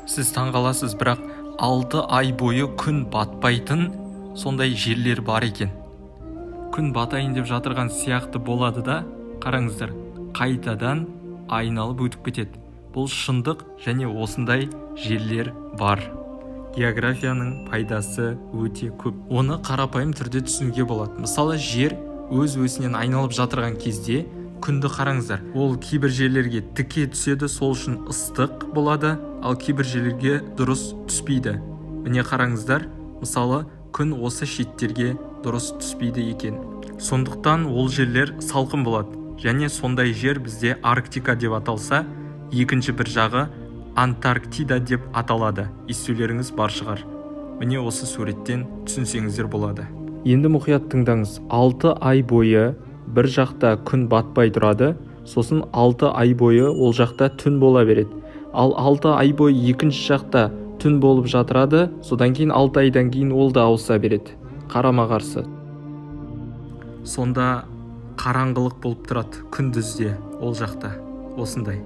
Сіз таңғаласыз, бірақ 6 ай бойы күн батпайтын сондай жерлер бар екен. Күн батайын деп жатырған сияқты болады да, қараңыздар, қайтадан айналып өтіп кетеді. Бұл шындық, және осындай жерлер бар. Географияның пайдасы өте көп. Оны қарапайым түрде түсінуге болады. Мысалы, жер өз-өзінен айналып жатырған кезде күнді қараңыздар. Ол кейбір жерлерге тіке түседі, сол үшін ыстық болады, ал кейбір жерлерге дұрыс түспейді. Міне қараңыздар, мысалы, күн осы шеттерге дұрыс түспейді екен. Сондықтан ол жерлер салқын болады. Және сондай жер бізде Арктика деп аталса, екінші бір жағы Антарктида деп аталады. Естулеріңіз бар шығар. Міне осы суреттен түсінсеңіздер болады. Енді мұқият тыңдаңыз. 6 ай бойы бір жақта күн батпай тұрады, сосын 6 ай бойы ол жақта түн бола береді. Ал 6 ай бойы екінші жақта түн болып жатырады, содан кейін 6 айдан кейін ол да ауыса береді. Қарама-қарсы. Сонда қараңғылық болып тұрады күндізде ол жақта. Осындай.